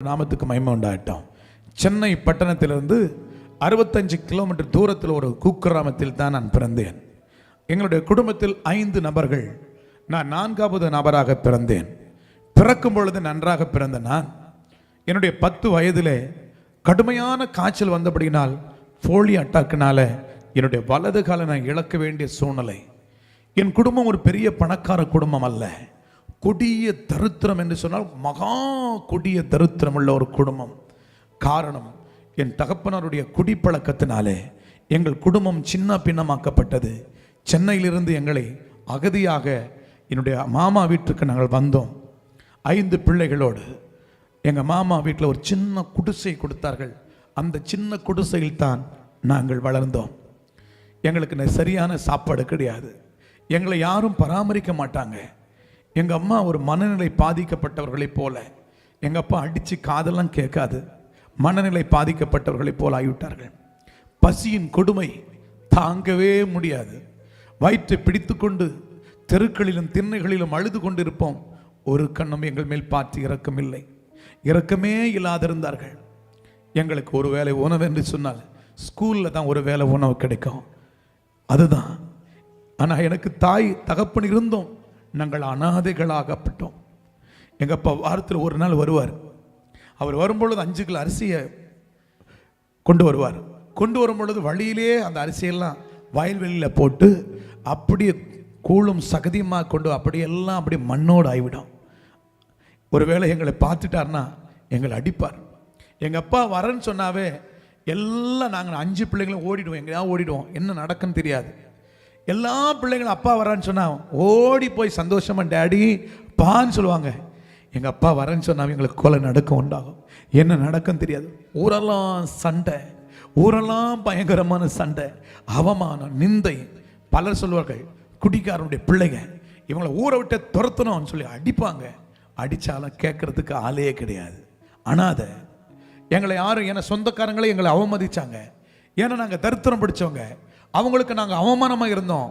நாமத்துக்கு மகிமை உண்டாகட்டும். சென்னை பட்டணத்திலிருந்து 65 கிலோமீட்டர் தூரத்தில் ஒரு குக்கிராமத்தில் தான் நான் பிறந்தேன். எங்களுடைய குடும்பத்தில் 5 நபர்கள், நான் 4வது நபராக பிறந்தேன். பிறக்கும் பொழுது நன்றாக பிறந்த நான் என்னுடைய 10 வயதிலே கடுமையான காய்ச்சல் வந்தபடியினால் போலியோ அட்டாக்கினால என்னுடைய வலது காலை நான் இழக்க வேண்டிய சூழ்நிலை. என் குடும்பம் ஒரு பெரிய பணக்கார குடும்பம் அல்ல, கொடிய தரித்திரம் என்று சொன்னால் மகா கொடிய தரித்திரம் உள்ள ஒரு குடும்பம். காரணம், என் தகப்பனாருடைய குடிப்பழக்கத்தினாலே எங்கள் குடும்பம் சின்ன பின்னமாக்கப்பட்டது. சென்னையிலிருந்து எங்களை அகதியாக என்னுடைய மாமா வீட்டுக்கு நாங்கள் வந்தோம். 5 பிள்ளைகளோடு எங்கள் மாமா வீட்டில் ஒரு சின்ன குடிசை கொடுத்தார்கள். அந்த சின்ன குடிசையில் தான் நாங்கள் வளர்ந்தோம். எங்களுக்கு சரியான சாப்பாடு கிடையாது, எங்களை யாரும் பராமரிக்க மாட்டாங்க. எங்கள் அம்மா ஒரு மனநிலை பாதிக்கப்பட்டவர்களைப் போல, எங்கள் அப்பா அடித்து காதெல்லாம் கேட்காது, மனநிலை பாதிக்கப்பட்டவர்களைப் போல ஆகிவிட்டார்கள். பசியின் கொடுமை தாங்கவே முடியாது. வயிற்றை பிடித்து கொண்டு தெருக்களிலும் திண்ணைகளிலும் அழுது கொண்டு இருப்போம். ஒரு கண்ணும் எங்கள் மேல் பார்த்து இரக்கமில்லை, இரக்கமே இல்லாதிருந்தார்கள். எங்களுக்கு ஒரு வேளை உணவு என்று சொன்னால் ஸ்கூலில் தான் ஒரு வேளை உணவு கிடைக்கும், அதுதான். ஆனால் எனக்கு தாய் தகப்பன் இருந்தோம், நாங்கள் அனாதைகளாகப்பட்டோம். எங்கள் அப்பா வாரத்தில் ஒரு நாள் வருவார். அவர் வரும்பொழுது 5 கிலோ அரிசியை கொண்டு வருவார். கொண்டு வரும்பொழுது வழியிலே அந்த அரிசியெல்லாம் வயல்வெளியில் போட்டு அப்படியே கூழும் சகதியுமாக கொண்டு அப்படியெல்லாம் அப்படியே மண்ணோடு ஆகிவிடும். ஒருவேளை எங்களை பார்த்துட்டார்னா எங்களை அடிப்பார். எங்கள் அப்பா வரேன்னு சொன்னாவே எல்லாம் நாங்கள் 5 பிள்ளைங்களும் ஓடிடுவோம், எங்கேயாவது ஓடிடுவோம், என்ன நடக்குன்னு தெரியாது. எல்லா பிள்ளைங்களும் அப்பா வரான்னு சொன்னால் ஓடி போய் சந்தோஷமாக டேடி பான்னு சொல்லுவாங்க. எங்கள் அப்பா வரேன்னு சொன்னால் எங்களுக்கு கொலை நடக்கம் உண்டாகும், என்ன நடக்குன்னு தெரியாது. ஊரெல்லாம் சண்டை, ஊரெல்லாம் பயங்கரமான சண்டை, அவமானம், நிந்தை. பலர் சொல்வார்கள் குடிக்காரனுடைய பிள்ளைங்க இவங்களை ஊரை விட்டு துரத்தணும்னு சொல்லி அடிப்பாங்க. அடித்தாலும் கேட்கறதுக்கு ஆளே கிடையாது. அனாதை. எங்களை யாரும், ஏன்னா சொந்தக்காரங்களே எங்களை அவமதிச்சாங்க. ஏன்னா நாங்கள் தரித்திரம் பிடிச்சவங்க, அவங்களுக்கு நாங்கள் அவமானமாக இருந்தோம்.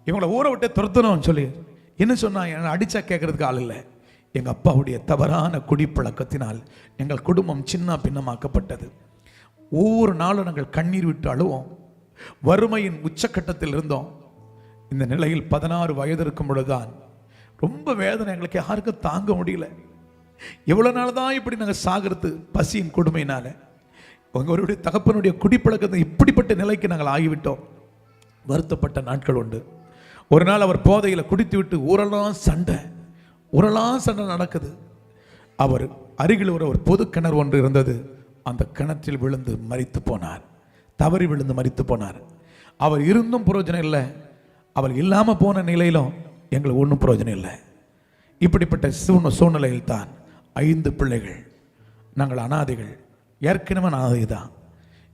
இவங்களை ஊரை விட்டு துரத்தணும்னு சொல்லி என்ன சொன்னால் என்னை அடித்தா கேட்கறதுக்கு ஆள் இல்லை. எங்கள் அப்பாவுடைய தவறான குடிப்பழக்கத்தினால் எங்கள் குடும்பம் சின்ன பின்னமாக்கப்பட்டது. ஒவ்வொரு நாளும் நாங்கள் கண்ணீர் விட்டு அழுவோம். வறுமையின் உச்சக்கட்டத்தில் இருந்தோம். இந்த நிலையில் 16 வயது இருக்கும் பொழுதுதான் ரொம்ப வேதனை, எங்களுக்கு யாருக்கும் தாங்க முடியல. எவ்வளோ நாள் தான் இப்படி நாங்கள் சாகிறது பசியின் கொடுமையினால. உங்களுடைய தகப்பனுடைய குடிப்பழக்கத்தை இப்படிப்பட்ட நிலைக்கு நாங்கள் ஆகிவிட்டோம். வருத்தப்பட்ட நாட்கள் உண்டு. ஒரு நாள் அவர் போதையில் குடித்து விட்டு ஊரெல்லாம் சண்டை, ஊரெல்லாம் சண்டை நடக்குது. அவர் அருகில் ஒரு பொது கிணறு ஒன்று இருந்தது. அந்த கிணற்றில் விழுந்து மரித்து போனார், தவறி விழுந்து மரித்து போனார். அவர் இருந்தும் பிரயோஜனம் இல்லை, அவர் இல்லாமல் போன நிலையிலும் எங்களுக்கு ஒன்றும் பிரயோஜனம் இல்லை. இப்படிப்பட்ட சூழ்நிலையில் தான் 5 பிள்ளைகள், நாங்கள் அனாதைகள். ஏற்கனவே அனாதை தான்.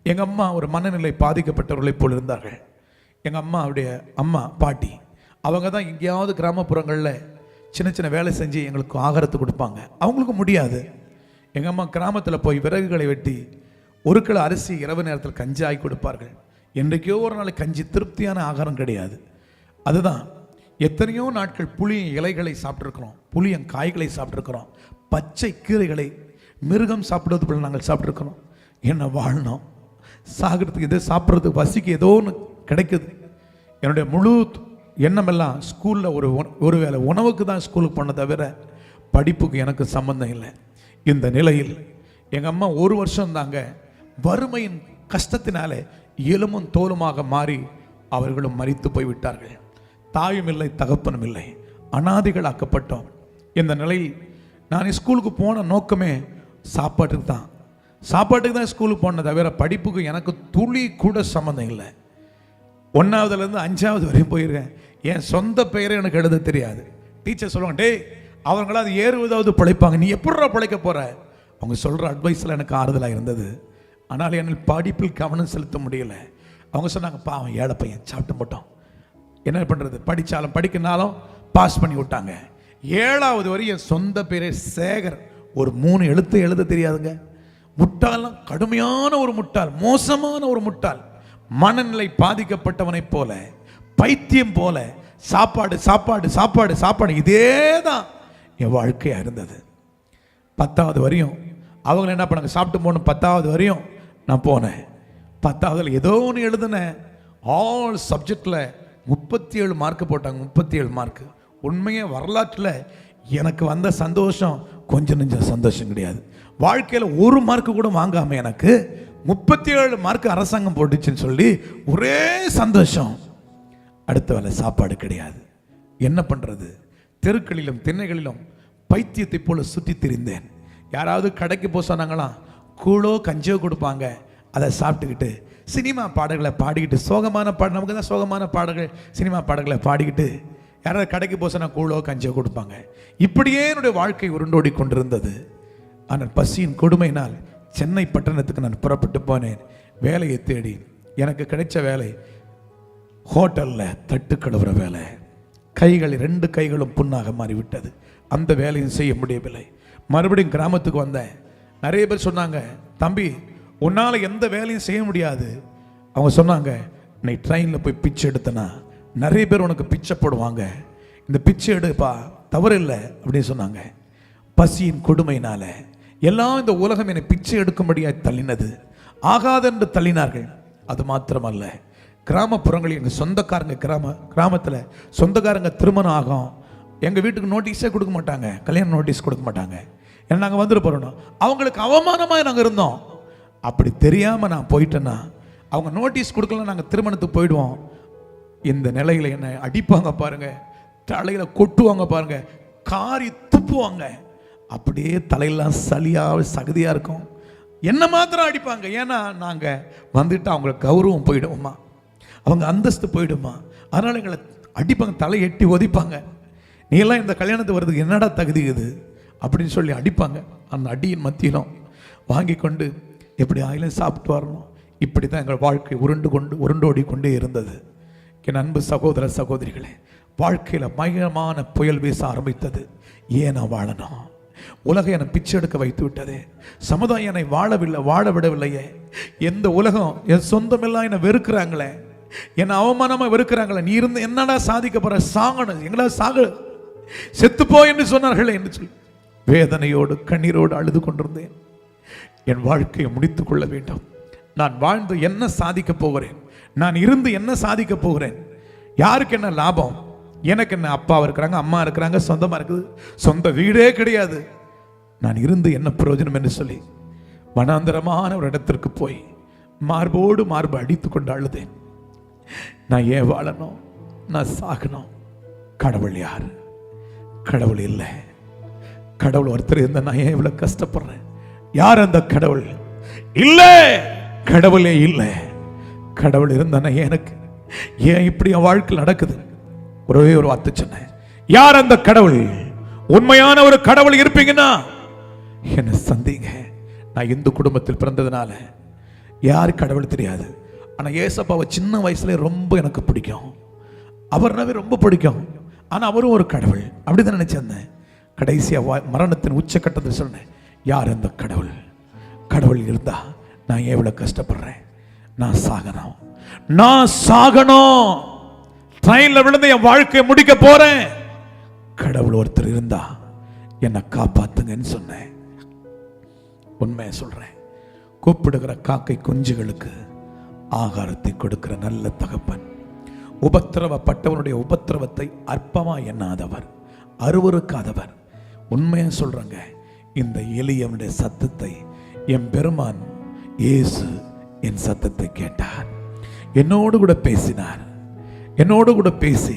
எங்கள் அம்மா ஒரு மனநிலை பாதிக்கப்பட்டவர்களைப் போல் இருந்தார்கள். எங்கள் அம்மாவுடைய அம்மா பாட்டி அவங்க தான் எங்கேயாவது கிராமப்புறங்களில் சின்ன சின்ன வேலை செஞ்சு எங்களுக்கு ஆகாரத்தை கொடுப்பாங்க. அவங்களுக்கு முடியாது. எங்கள் அம்மா கிராமத்தில் போய் விறகுகளை வெட்டி 1 கிலோ அரிசி இரவு நேரத்தில் கஞ்சி ஆகி கொடுப்பார்கள். என்றைக்கோ ஒரு நாள் கஞ்சி திருப்தியான ஆகாரம் கிடையாது. அதுதான். எத்தனையோ நாட்கள் புளிய இலைகளை சாப்பிட்ருக்கிறோம், புளியங் காய்களை சாப்பிட்ருக்கிறோம், பச்சை கீரைகளை மிருகம் சாப்பிடுவது போல நாங்கள் சாப்பிட்ருக்கிறோம். என்ன வாழணும், சாகிறதுக்கு எதோ சாப்பிட்றதுக்கு பசிக்கு ஏதோ ஒன்று கிடைக்குது. என்னுடைய முழு எண்ணமெல்லாம் ஸ்கூலில் ஒரு வேளை உணவுக்கு தான் ஸ்கூலுக்கு போன தவிர படிப்புக்கு எனக்கு சம்பந்தம் இல்லை. இந்த நிலையில் எங்கள் அம்மா 1 வருஷம் தாங்க வறுமையின் கஷ்டத்தினாலே எலும்பும் தோலுமாக மாறி அவர்களும் மரித்து போய்விட்டார்கள். தாயும் இல்லை, தகப்பனும் இல்லை, அனாதைகள் ஆக்கப்பட்டோம். இந்த நிலையில் நான் ஸ்கூலுக்கு போன நோக்கமே சாப்பாட்டுக்கு தான் ஸ்கூலுக்கு போன தவிர படிப்புக்கு எனக்கு துளி கூட சம்மந்தம் இல்லை. 1ஆவதுலேருந்து 5ஆவது வரையும் போயிருக்கேன். என் சொந்த பெயரை எனக்கு எழுத தெரியாது. டீச்சர் சொல்லுவாங்க, டே அவங்களாவது ஏறுவதாவது பிழைப்பாங்க, நீ எப்படா பிழைக்க போகிற? அவங்க சொல்கிற அட்வைஸில் எனக்கு ஆறுதலாக இருந்தது. ஆனால் என்னால் படிப்பில் கவனம் செலுத்த முடியலை. அவங்க சொன்னாங்க, பாவம் ஏழை பையன் சாப்பிட்டு போட்டோம், என்ன பண்ணுறது, படித்தாலும் படிக்கினாலும் பாஸ் பண்ணி விட்டாங்க. 7ஆவது வரை என் சொந்த பேரே சேகர், ஒரு 3 எழுத்து எழுத தெரியாதுங்க. முட்டாள்லாம் கடுமையான ஒரு முட்டாள், மோசமான ஒரு முட்டாள், மனநிலை பாதிக்கப்பட்டவனை போல, பைத்தியம் போல, சாப்பாடு சாப்பாடு சாப்பாடு சாப்பாடு, இதே தான் என் வாழ்க்கையாக இருந்தது. 10வது வரையும் அவங்க என்ன பண்ணாங்க, சாப்பிட்டு போகணும். 10வது வரையும் நான் போனேன். 10வதுல ஏதோ ஒன்று எழுதுனேன். ஆல் சப்ஜெக்டில் 37 மார்க்கு போட்டாங்க. 37 மார்க்கு. உண்மையாக வரலாற்றில் எனக்கு வந்த சந்தோஷம் கொஞ்சம் நெஞ்சம் சந்தோஷம் கிடையாது. வாழ்க்கையில் 1 மார்க்கு கூட வாங்காமல் எனக்கு 37 மார்க்கு அரசாங்கம் போட்டுச்சுன்னு சொல்லி ஒரே சந்தோஷம். அடுத்த வேலை சாப்பாடு கிடையாது. என்ன பண்ணுறது? தெருக்களிலும் திண்ணைகளிலும் பைத்தியத்தை போல சுற்றி திரிந்தேன். யாராவது கடைக்கு போக சொன்னாங்களாம், கூழோ கஞ்சோ கொடுப்பாங்க. அதை சாப்பிட்டுக்கிட்டு சினிமா பாடல்களை பாடிக்கிட்டு, சோகமான பாடல், நமக்கு தான் சோகமான பாடல்கள், சினிமா பாடல்களை பாடிக்கிட்டு, யாராவது கடைக்கு போக சொன்னால் கூழோ கஞ்சோ கொடுப்பாங்க. இப்படியே என்னுடைய வாழ்க்கை உருண்டோடி கொண்டிருந்தது. ஆனால் பசியின் கொடுமையினால் சென்னை பட்டணத்துக்கு நான் புறப்பட்டு போனேன் வேலையை தேடி. எனக்கு கிடைச்ச வேலை ஹோட்டலில் தட்டு கழுவுற வேலை. கைகள் 2 கைகளும் புண்ணாக மாறிவிட்டது. அந்த வேலையும் செய்ய முடியவில்லை. மறுபடியும் கிராமத்துக்கு வந்தேன். நிறைய பேர் சொன்னாங்க, தம்பி உன்னால் எந்த வேலையும் செய்ய முடியாது. அவங்க சொன்னாங்க, நீ ட்ரெயினில் போய் பிச்சை எடுத்தனா நிறைய பேர் உனக்கு பிச்சை போடுவாங்க, இந்த பிச்சை எடுப்பா, தவறு இல்லை அப்படின்னு சொன்னாங்க. பசியின் கொடுமையினால எல்லாம் இந்த உலகம் என்னை பிச்சை எடுக்கும்படியாக தள்ளினது. ஆகாதென்று தள்ளினார்கள். அது மாத்திரமல்ல, கிராமப்புறங்களில் எங்கள் சொந்தக்காரங்க கிராமத்தில் சொந்தக்காரங்க திருமணம் ஆகும், எங்கள் வீட்டுக்கு நோட்டீஸே கொடுக்க மாட்டாங்க, கல்யாண நோட்டீஸ் கொடுக்க மாட்டாங்க. ஏன்னா நாங்கள் வந்துட்டு போகிறோம். அவங்களுக்கு அவமானமாக நாங்கள் இருந்தோம். அப்படி தெரியாமல் நான் போயிட்டேன்னா, அவங்க நோட்டீஸ் கொடுக்கல, நாங்கள் திருமணத்துக்கு போயிடுவோம். இந்த நிலையில் என்னை அடிப்பாங்க பாருங்க, தலையில் கொட்டுவாங்க பாருங்க, காரி துப்புவாங்க. அப்படியே தலையெல்லாம் சளியாக சகதியாக இருக்கும். என்ன மாத்திரம் அடிப்பாங்க. ஏன்னா நாங்கள் வந்துட்டு அவங்களுக்கு கௌரவம் போயிடுவோமா, அவங்க அந்தஸ்து போயிடுமா, அதனால் எங்களை அடிப்பாங்க, தலை எட்டி ஒதிப்பாங்க. நீ எல்லாம் இந்த கல்யாணத்துக்கு வர்றதுக்கு என்னடா தகுதி இது அப்படின்னு சொல்லி அடிப்பாங்க. அந்த அடியின் மத்தியிலும் வாங்கி கொண்டு எப்படி ஆயிலும் சாப்பிட்டு வரணும். இப்படி தான் எங்கள் வாழ்க்கை உருண்டோடி கொண்டே இருந்தது. என் அன்பு சகோதர சகோதரிகளே, வாழ்க்கையில் பயங்கரமான புயல் வீச ஆரம்பித்தது. ஏன் நான் வாழணும்? உலகம் என்னை பிச்சை எடுக்க வைத்து விட்டதே. சமுதாயம் என்னை வாழ விடவில்லையே. எந்த உலகம், என் சொந்தமெல்லாம் என்னை வெறுக்கிறாங்களே, என்னை அவமானமாக வெறுக்கிறாங்களே. நீ இருந்து என்னடா சாதிக்க போற? சாகணும், எங்களா சாகு, செத்துப்போ என்று சொன்னார்களே என்று சொல்லி வேதனையோடு கண்ணீரோடு அழுது கொண்டிருந்தேன். என் வாழ்க்கையை முடித்துக் கொள்ள வேண்டும். நான் வாழ்ந்து என்ன சாதிக்க போகிறேன்? நான் இருந்து என்ன சாதிக்க போகிறேன்? யாருக்கு என்ன லாபம்? எனக்கு என்ன அப்பா இருக்கிறாங்க, அம்மா இருக்கிறாங்க, சொந்தமாக இருக்குது, சொந்த வீடே கிடையாது. நான் இருந்து என்ன பிரயோஜனம் என்று சொல்லி வனாந்தரமான ஒரு இடத்திற்கு போய் மார்போடு மார்பு அடித்து கொண்டு அழுதேன். நான் ஏன் வாழணும்? நான் சாகணும். கடவுள் யார்? கடவுள் இல்லை. கடவுள் ஒருத்தர் இருந்த நான் ஏன் இவ்வளவு கஷ்டப்படுறேன்? யார் அந்த கடவுள்? இல்லை, கடவுளே இல்லை. கடவுள் இருந்தா எனக்கு ஏன் இப்படி என் வாழ்க்கை நடக்குது? ஒரே ஒரு வார்த்தை சொன்னேன், யார் அந்த கடவுள்? உண்மையான ஒரு கடவுள் இருப்பீங்கன்னா என்ன சந்தேங்க. நான் இந்து குடும்பத்தில் பிறந்ததுனால யார் கடவுள் தெரியாது. ஆனால் ஏசப்பாவை சின்ன வயசுல ரொம்ப எனக்கு பிடிக்கும். அவர்னாவே ரொம்ப பிடிக்கும். ஆனால் அவரும் ஒரு கடவுள் அப்படிதான் நினைச்சிருந்தேன். கடைசியாக மரணத்தின் உச்சக்கட்டத்தில் சொன்னேன், யார் அந்த கடவுள்? கடவுள் இருந்தா நான் எவ்வளவு கஷ்டப்படுறேன். நான் சாகணும். ட்ரெயின்ல விழுந்து என் வாழ்க்கையை முடிக்க போறேன். கடவுள் ஒருத்தர் இருந்தா என்னை காப்பாத்துங்கன்னு சொன்னேன். உண்மையை சொல்றேன், கூப்பிடுகிற காக்கை குஞ்சுகளுக்கு ஆகாரத்தை கொடுக்கிற நல்ல தகப்பன், உபத்திரவப்பட்டவனுடைய உபத்திரவத்தை அற்பமா எண்ணாதவர், அருவருக்காதவர். உண்மையை சொல்றங்க, இந்த எளியவனுடைய சத்தத்தை என் பெருமான் இயேசு என் சத்தத்தை கேட்டார். என்னோடு கூட பேசினார். என்னோடு கூட பேசி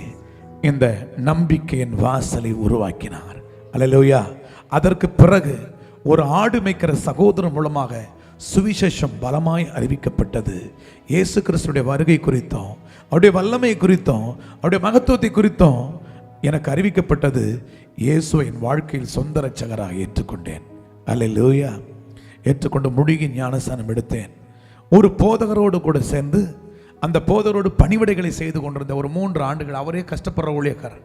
இந்த நம்பிக்கையின் வாசலை உருவாக்கினார். அல்லேலூயா. அதற்கு பிறகு ஒரு ஆடு மேய்க்கிற சகோதரன் மூலமாக சுவிசேஷம் பலமாய் அறிவிக்கப்பட்டது. இயேசு கிறிஸ்துடைய வருகை குறித்தும் அவருடைய வல்லமை குறித்தும் அவருடைய மகத்துவத்தை குறித்தும் எனக்கு அறிவிக்கப்பட்டது. இயேசுவை என் வாழ்க்கையில் சொந்த இரட்சகராக ஏற்றுக்கொண்டேன். அல்லேலூயா. ஏற்றுக்கொண்டு முழுகி ஞானஸ்நானம் எடுத்தேன். ஒரு போதகரோடு கூட சேர்ந்து அந்த போதகரோடு பணிவிடைகளை செய்து கொண்டிருந்த ஒரு 3 ஆண்டுகள். அவரே கஷ்டப்படுற ஊழியக்காரர்.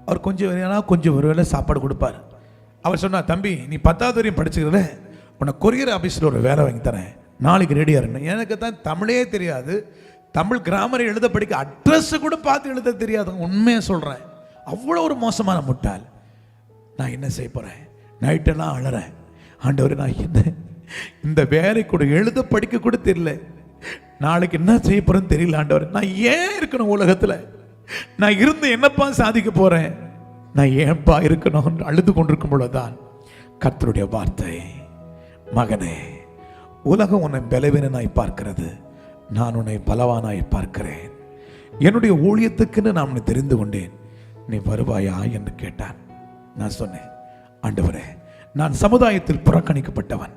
அவர் கொஞ்சம் ஒரு வேளை சாப்பாடு கொடுப்பார். அவர் சொன்னார், தம்பி நீ 10வது வரையும் படிச்சுக்கிறத உனக்கு கொரியர் ஆஃபீஸில் ஒரு வேலை வாங்கி தரேன், நாளைக்கு ரெடியாக இருந்தேன். எனக்கு தான் தமிழே தெரியாது, தமிழ் கிராமரை எழுத படிக்க அட்ரஸ் கூட பார்த்து எழுத தெரியாது. உண்மையை சொல்கிறேன், அவ்வளோ ஒரு மோசமான முட்டாள். நான் என்ன செய்ய போகிறேன்? நைட்டெல்லாம் அழறேன். ஆண்டவரே, நான் என்ன இந்த வேலை கூட எழுத படிக்க கூட தெரியல, நாளைக்கு என்ன செய்ய போறேன்னு தெரியல ஆண்டவரே, நான் ஏன் இருக்கணும் உலகத்தில்? நான் இருந்து என்னப்பா சாதிக்க போறேன்? நான் ஏன்பா இருக்கணும்? அழுது கொண்டிருக்கும் பொழுதுதான் கர்த்தருடைய வார்த்தை, மகனே, உலகம் உன்னை பலவீனனாய் பார்க்கிறது, நான் உன்னை பலவானாய் பார்க்கிறேன். என்னுடைய ஊழியத்துக்குன்னு நான் உன்னை தெரிந்து கொண்டேன், நீ வருவாயா என்று கேட்டான். நான் சொன்னேன், ஆண்டவரே, நான் சமுதாயத்தில் புறக்கணிக்கப்பட்டவன்,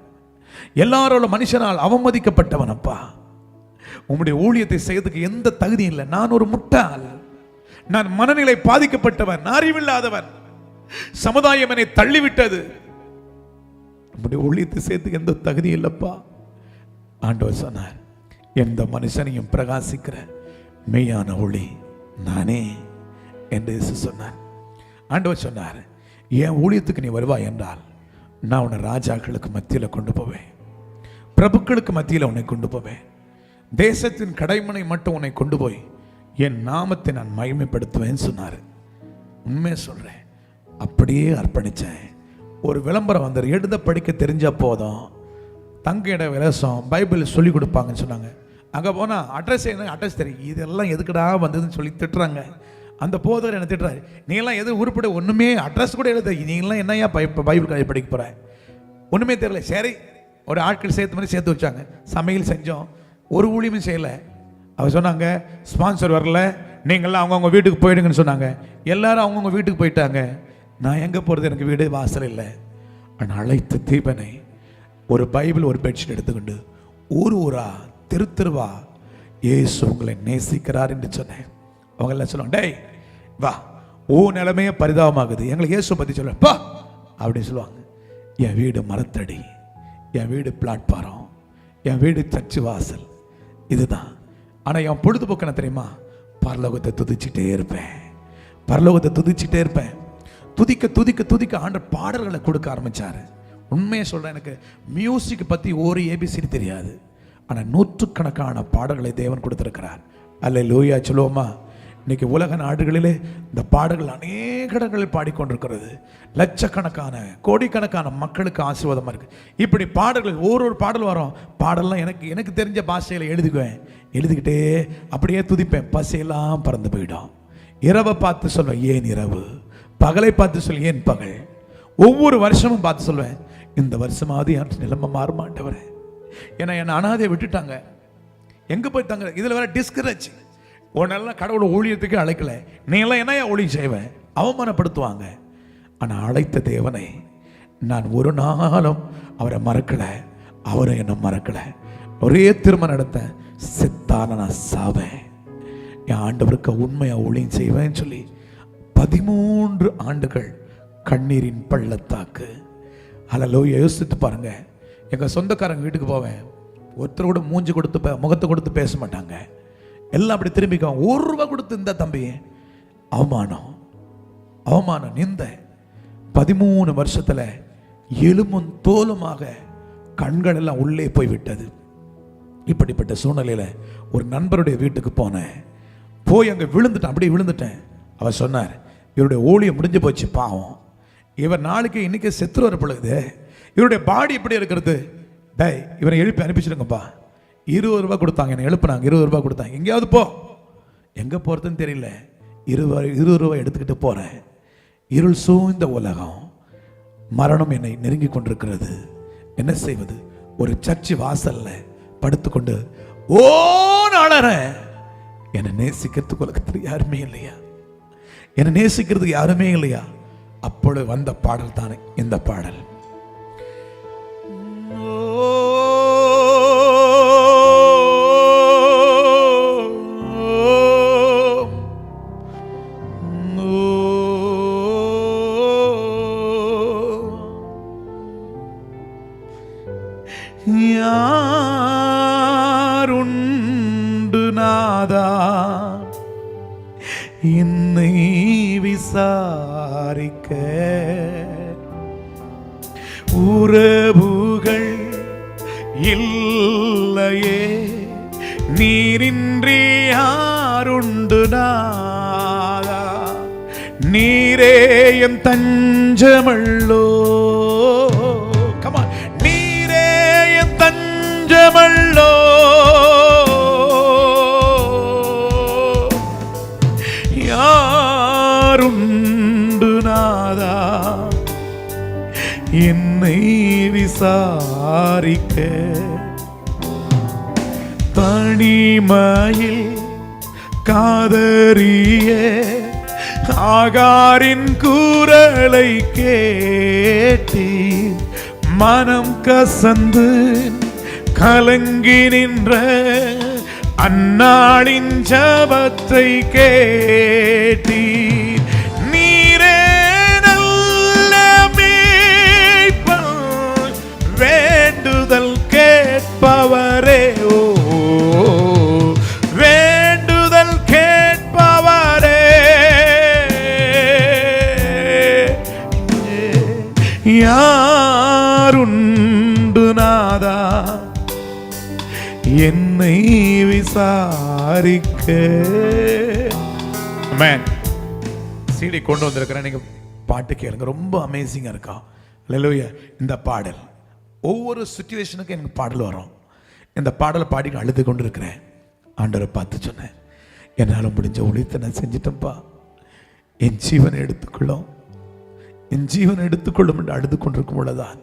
எல்லாரோட மனுஷனால் அவமதிக்கப்பட்டவன். அப்பா, உம்முடைய ஊழியத்தை செய்யறதுக்கு எந்த தகுதி இல்லை. நான் ஒரு முட்டாள், நான் மனநிலை பாதிக்கப்பட்டவன், அறிவில்லாதவன், சமுதாயம் என்னை தள்ளிவிட்டது, உம்முடைய ஊழியத்தை செய்யறதுக்கு எந்த தகுதி இல்லப்பா. ஆண்டவர் சொன்னார், எந்த மனுஷனையும் பிரகாசிக்கிற மெய்யான ஒளி நானே என்று சொன்னார். ஆண்டவர் சொன்னார், என் ஊழியத்துக்கு நீ வருவாய் என்றால் நான் உன்னை ராஜாக்களுக்கு மத்தியில் கொண்டு போவேன், பிரபுக்களுக்கு மத்தியில் உன்னை கொண்டு போவேன், தேசத்தின் கடைமனை மட்டும் உன்னை கொண்டு போய் என் நாமத்தை நான் மகிமைப்படுத்துவேன்னு சொன்னார். உண்மையை சொல்கிறேன், அப்படியே அர்ப்பணித்தேன். ஒரு விளம்பரம் வந்தார், எழுத படிக்க தெரிஞ்ச போதும் தங்க இட விலாசம் பைபிள் சொல்லி கொடுப்பாங்கன்னு சொன்னாங்க. அங்கே போனால் அட்ரஸ் என்ன, அட்ரஸ் தெரியும், இதெல்லாம் எதுக்குடா வந்ததுன்னு சொல்லி திட்டுறாங்க. அந்த போதவர் என்ன திட்டுறாரு, நீங்களாம் எது உருப்பட ஒன்றுமே அட்ரஸ் கூட எழுத, நீங்களாம் என்னையா பைபிள் கதை படிக்க போகிற, ஒன்றுமே தெரியல. சரி, ஒரு ஆட்கள் சேர்த்து மாதிரி சேர்த்து வச்சாங்க. சமையல் செஞ்சோம், ஒரு ஊழியமும் செய்யலை. அவர் சொன்னாங்க, ஸ்பான்சர் வரல, நீங்கள்லாம் அவங்கவுங்க வீட்டுக்கு போயிடுங்கன்னு சொன்னாங்க. எல்லாரும் அவங்கவுங்க வீட்டுக்கு போயிட்டாங்க. நான் எங்கே போகிறது, எனக்கு வீடு வாசல் இல்லை. ஆனால் அழைத்த தீபனை ஒரு பைபிள் ஒரு பெட்ஷீட் எடுத்துக்கொண்டு ஊர் ஊரா தெரு தெருவா இயேசு உங்களை நேசிக்கிறார் என்று சொன்னேன். அவங்க எல்லாம் சொல்லுவாங்க, டேய் வா, ஓ நிலைமையே பரிதாபமாகுது, எங்களுக்கு இயேசு பற்றி சொல்ல பா அப்படின்னு சொல்லுவாங்க. என் வீடு மரத்தடி, என் வீடு பிளாட்பாரம், என் வீடு சர்ச்சு வாசல், இதுதான். ஆனால் என் பொழுதுபோக்கு என்ன தெரியுமா, பரலோகத்தை துதிச்சுட்டே இருப்பேன், பரலோகத்தை துதிச்சுட்டே இருப்பேன். துதிக்க துதிக்க துதிக்க ஆண்டவர் பாடல்களை கொடுக்க ஆரம்பித்தார். உண்மையை சொல்கிறேன், எனக்கு மியூசிக் பற்றி ஒரு ஏபிசிடி தெரியாது, ஆனால் நூற்றுக்கணக்கான பாடல்களை தேவன் கொடுத்துருக்கிறார். அல்லேலூயா சொல்லுவோமா? இன்னைக்கு உலக நாடுகளிலே இந்த பாடல்கள் அநேக இடங்களில் பாடிக்கொண்டிருக்கிறது. லட்சக்கணக்கான கோடிக்கணக்கான மக்களுக்கு ஆசீர்வாதமாக இருக்குது. இப்படி பாடல்கள் ஒரு பாடல் வரும், பாடல்லாம் எனக்கு தெரிஞ்ச பாஷையில் எழுதிக்குவேன், எழுதிக்கிட்டே அப்படியே துதிப்பேன். பசையெல்லாம் பறந்து போயிடும். இரவை பார்த்து சொல்வேன், ஏன் இரவு, பகலை பார்த்து சொல்ல ஏன் பகல். ஒவ்வொரு வருஷமும் பார்த்து சொல்வேன், இந்த வருஷமாவது என் நிலைமை மாறுமாண்டவர். ஏன்னா என்னை அனாதையை விட்டுட்டாங்க, எங்கே போய் தங்க. இதில் வேற டிஸ்கரேஜ், உன்னெல்லாம் கடவுளை ஊழியத்துக்கு அழைக்கல, நீ எல்லாம் என்ன ஊழியம் செய்வேன், அவமானப்படுத்துவாங்க. ஆனால் அழைத்த தேவனை நான் ஒரு நாளும் அவரை மறக்கலை, அவரை என்ன மறக்கலை. ஒரே திருமணம் நடத்தேன், செத்தான நான் சாவேன், என் ஆண்டவருக்கு உண்மையாக ஊழியம் செய்வேன்னு சொல்லி 13 ஆண்டுகள் கண்ணீரின் பள்ளத்தாக்கு. அல்லேலூயா. யோசித்து பாருங்க, எங்கள் சொந்தக்காரங்க வீட்டுக்கு போவேன், ஒருத்தர் கூட மூஞ்சி கொடுத்து முகத்தை கொடுத்து பேச மாட்டாங்க, எல்லாம் அப்படி திரும்பிக்குவாங்க. 1 ரூபா கொடுத்து இந்த தம்பி, அவமானம் அவமானம் நிந்த. 13 வருஷத்துல எலும்பும் தோலுமாக கண்கள் எல்லாம் உள்ளே போய் விட்டது. இப்படிப்பட்ட சூழ்நிலையில ஒரு நண்பருடைய வீட்டுக்கு போனேன், போய் அங்கே விழுந்துட்டேன், அப்படியே விழுந்துட்டேன். அவர் சொன்னார், இவருடைய ஊழியம் முடிஞ்சு போச்சு, பாவம், இவர் நாளைக்கு இன்னைக்கு செத்து வர பொழுது இவருடைய பாடி எப்படி இருக்கிறது, டேய் இவரை எழுப்பி அனுப்பிச்சிடுங்கப்பா. 20 ரூபா கொடுத்தாங்க, என்னை எழுப்புனாங்க, 20 ரூபா கொடுத்தாங்க. எங்கேயாவது போ, எங்கே போகிறதுன்னு தெரியல, 20 ரூபா எடுத்துக்கிட்டு போகிறேன். இருள் சூழ்ந்த உலகம், மரணம் என்னை நெருங்கி கொண்டிருக்கிறது, என்ன செய்வது? ஒரு சர்ச்சு வாசல்ல படுத்துக்கொண்டு ஓ நாளறேன், என்னை நேசிக்கிறதுக்கு உலகத்தில் யாருமே இல்லையா, என்னை நேசிக்கிறதுக்கு யாருமே இல்லையா? அப்பொழுது வந்த பாடல் தானே இந்த பாடல். யாருண்டு நாதா என்னை விசாரிக்க, உறவுகள் இல்லையே நீரின்றி யாருண்டு நாதா, நீரே எம் தஞ்சமல்லோ. விசாரிக்க தனிமையில் காதறிய ஆகாரின் குரலை கேட்டி மனம் கசந்து கலங்கி நின்ற அந்நாளின் ஜபத்தை கேட்டி நீரே நல்ல மேய்ப்பன் வேண்டுதல் கேட்பவரே ஓ வேண்டுதல் கேட்பவரே யாருண்டு நாதா என்னை விசாரிக்க. ஆமென். சீடி கொண்டு வந்திருக்கிறேன், நீங்க பாட்டு கேளுங்க, ரொம்ப அமேசிங்கா இருக்கா. அல்லேலூயா. இந்த பாடல் ஒவ்வொரு சுச்சுவேஷனுக்கும் எனக்கு பாடல் வரும். இந்த பாடலை பாடி அழுது கொண்டு இருக்கிறேன். ஆண்டவரை பார்த்து சொன்னேன், என்னால் முடிஞ்ச ஒழித்து நான் செஞ்சிட்டேன்ப்பா, என் ஜீவனை எடுத்துக்கொள்ளும், என் ஜீவனை எடுத்துக்கொள்ளும் என்று அழுது கொண்டிருக்கும் பொழுதுதான்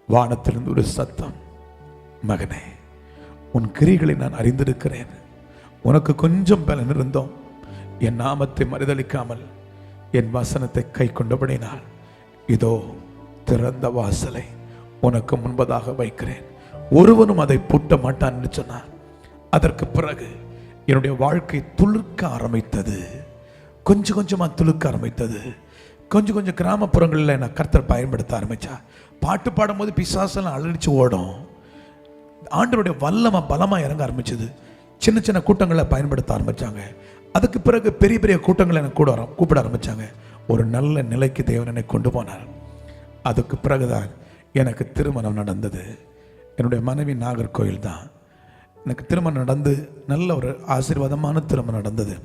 வானத்திலிருந்து ஒரு சத்தம், மகனே உன் கிரிகளை நான் அறிந்திருக்கிறேன், உனக்கு கொஞ்சம் பலன் இருந்தோம், என் நாமத்தை மறுதளிக்காமல் என் வசனத்தை கை கொண்டபடினால் இதோ திறந்த வாசலை உனக்கு முன்பதாக வைக்கிறேன், ஒருவனும் அதை பூட்ட மாட்டான் என்று சொன்னார். அதற்கு பிறகு என்னுடைய வாழ்க்கை துளுக்க ஆரம்பித்தது, கொஞ்சம் கொஞ்சமா துளுக்க ஆரம்பித்தது. கொஞ்சம் கொஞ்சம் கிராமப்புறங்களில் நான் கர்த்தர் பயன்படுத்த ஆரம்பிச்சா. பாட்டு பாடும்போது பிசாசெல்லாம் அலறிச்சு ஓடும். ஆண்டவருடைய வல்லமை பலமாக இறங்க ஆரம்பிச்சது. சின்ன சின்ன கூட்டங்களை பயன்படுத்த ஆரம்பித்தாங்க. அதுக்கு பிறகு பெரிய பெரிய கூட்டங்களை எனக்கு கூப்பிட ஆரம்பித்தாங்க. ஒரு நல்ல நிலைக்கு தேவன் என்னை கொண்டு போனார். அதுக்கு பிறகுதான் எனக்கு திருமணம் நடந்தது. என்னுடைய மனைவி நாகர்கோயில் தான். எனக்கு திருமணம் நடந்து நல்ல ஒரு ஆசீர்வாதமான திருமணம் நடந்தது.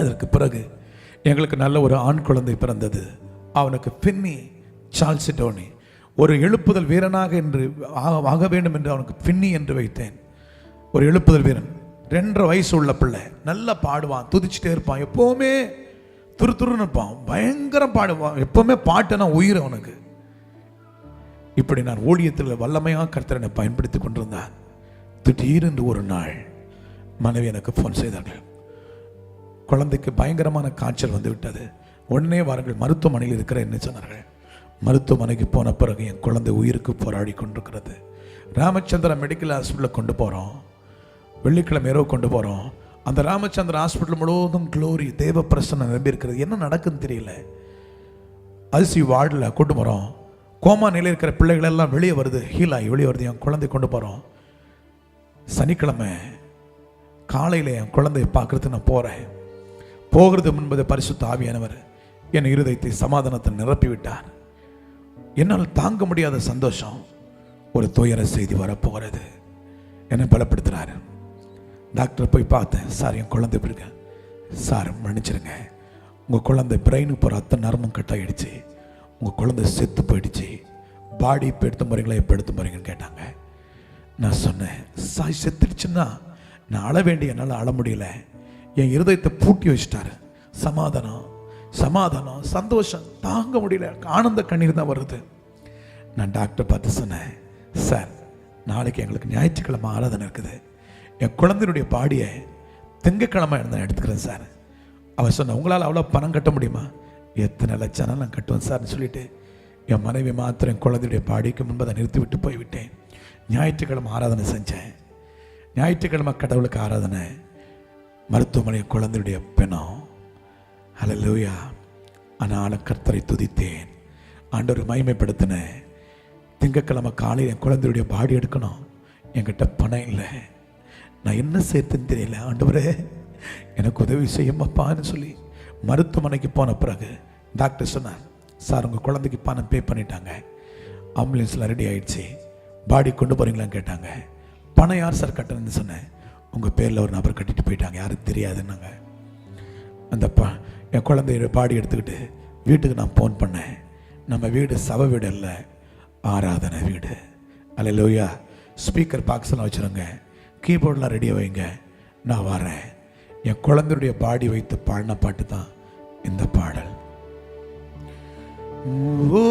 அதற்கு பிறகு எங்களுக்கு நல்ல ஒரு ஆண் குழந்தை பிறந்தது. அவனுக்கு பின்னி சால்சிடோனி, ஒரு எழுப்புதல் வீரனாக என்று ஆக வேண்டும் என்று அவனுக்கு பின்னி என்று வைத்தேன். ஒரு எழுப்புதல் வீரன், 2.5 வயசு உள்ள பிள்ளை, நல்லா பாடுவான், துதிச்சுட்டே இருப்பான், எப்போவுமே துருத்துருன்னு இருப்பான், பயங்கரம் பாடுவான், எப்போவுமே பாட்டுனா உயிர் அவனுக்கு. இப்படி நான் ஊழியத்தில் வல்லமையாக கர்த்தரனை பயன்படுத்தி கொண்டிருந்தான். திடீரென்று ஒரு நாள் மனைவி எனக்கு ஃபோன் செய்தார்கள். குழந்தைக்கு பயங்கரமான காய்ச்சல் வந்து விட்டது, உடனே வாருங்கள் மருத்துவமனையில் இருக்கிறேன்னு சொன்னார்கள். மருத்துவமனைக்கு போன பிறகு என் குழந்தை உயிருக்கு போராடி கொண்டிருக்கிறது. ராமச்சந்திரா மெடிக்கல் ஹாஸ்பிட்டலில் கொண்டு போகிறோம், வெள்ளிக்கிழமை இரவு கொண்டு போகிறோம். அந்த ராமச்சந்திரா ஹாஸ்பிட்டல் முழுவதும் க்ளோரி, தேவ பிரசன்னம் நிரம்பி இருக்கிறது. என்ன நடக்குன்னு தெரியல. ஐசியூ வார்டில் கொண்டு போகிறோம். கோமா நிலையில் இருக்கிற பிள்ளைகள் எல்லாம் வெளியே வருது, ஹீல் ஆகி வெளியே வருது. என் குழந்தை கொண்டு போகிறோம். சனிக்கிழமை காலையில் என் குழந்தையை பார்க்கறதுக்கு நான் போகிறேன். போகிறது முன்பது பரிசுத்த ஆவியானவர் என் இருதயத்தை சமாதானத்தை நிரப்பி விட்டார். என்னால் தாங்க முடியாத சந்தோஷம். ஒரு துயர செய்தி வரப்போகிறது, என்னை பலப்படுத்துகிறாரு. டாக்டர் போய் பார்த்தேன். சார் என் குழந்தை எப்படி இருக்கு? சார் மன்னிச்சிருங்க, உங்கள் குழந்தை பிரெயினுக்கு போகிற அத்தனை நரம்பும் கட் ஆகிடுச்சு, உங்கள் குழந்தை செத்து போயிடுச்சு, பாடி இப்போ எடுத்து போகிறீங்களா, எப்போ எடுத்து போகிறீங்கன்னு கேட்டாங்க. நான் சொன்னேன், சாய் செத்துடுச்சுன்னா நான் அழ வேண்டிய என்னால் அழ முடியல. என் இருதயத்தை பூட்டி வச்சுட்டாரு. சமாதானம் சமாதானம் சந்தோஷம் தாங்க முடியல, ஆனந்த கண்ணீர் தான் வருது. நான் டாக்டர் பார்த்து சொன்னேன், சார் நாளைக்கு எங்களுக்கு ஞாயிற்றுக்கிழமை ஆராதனை இருக்குது, என் குழந்தையுடைய பாடியை திங்கக்கிழமை நான் எடுத்துக்கிறேன் சார். அவர் சொன்ன, உங்களால் அவ்வளோ பணம் கட்ட முடியுமா? எத்தனை லட்சம் நான் கட்டுவேன் சார்னு சொல்லிட்டு என் மனைவி மாத்திரம் என் குழந்தையுடைய பாடிக்கு முன்பு அதை நிறுத்தி விட்டு போய்விட்டேன். ஞாயிற்றுக்கிழமை ஆராதனை செஞ்சேன். ஞாயிற்றுக்கிழமை கடவுளுக்கு ஆராதனை, மருத்துவமனை குழந்தையுடைய பிணம். ஹல்லேலூயா. ஆனால் கர்த்தரை துதித்தேன், ஆண்டவரை மகிமைப்படுத்தினேன். திங்கக்கிழமை காலையில் என் குழந்தையுடைய பாடி எடுக்கணும், என்கிட்ட பணம் இல்லை, நான் என்ன சேர்த்துன்னு தெரியல, ஆண்டவரே எனக்கு உதவி செய்யுமாப்பான்னு சொல்லி மருத்துவமனைக்கு போன பிறகு டாக்டர் சொன்னார், சார் உங்கள் குழந்தைக்கு பணம் பே பண்ணிட்டாங்க, ஆம்புலன்ஸில் ரெடி ஆகிடுச்சு, பாடி கொண்டு போகிறீங்களான்னு கேட்டாங்க. பணம் யார் சார் கட்டணும்னு சொன்னேன். உங்கள் பேரில் ஒரு நபர் கட்டிட்டு போயிட்டாங்க, யாரும் தெரியாதுன்னாங்க. அந்த என் குழந்தைய பாடி எடுத்துக்கிட்டு வீட்டுக்கு நான் ஃபோன் பண்ணேன். நம்ம வீடு சவ வீடு இல்லை, ஆராதனை வீடு. அல்லேலூயா. ஸ்பீக்கர் பாக்ஸ்லாம் வச்சுருங்க, கீபோர்டெலாம் ரெடியாக வைங்க, நான் வரேன். என் குழந்தையுடைய பாடி வைத்து பாடின பாட்டு தான் இந்த பாடல். ஓ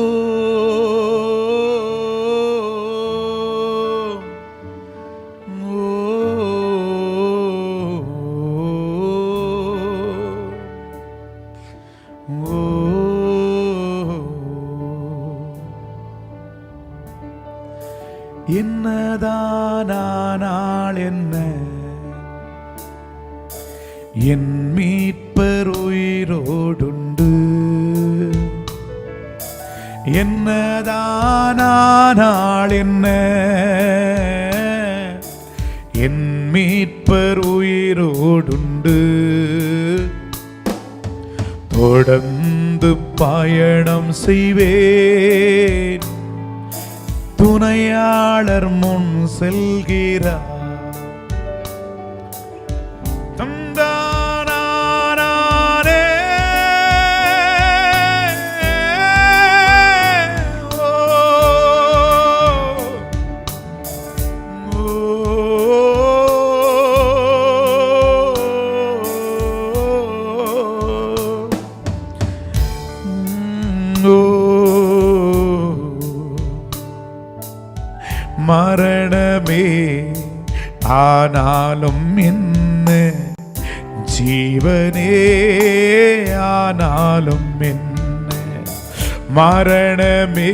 என்னதானால் என்ன, என் மீட்பர் உயிரோடுண்டு. என்னதானால் என்ன, என் மீட்பர் உயிரோடுண்டு. தொடர்ந்து பயணம் செய்வேன், துணையாளர் முன் செல்கிறார். மரணமே ஆனாலும் என்ன, ஜீவனே ஆனாலும் என்ன. மரணமே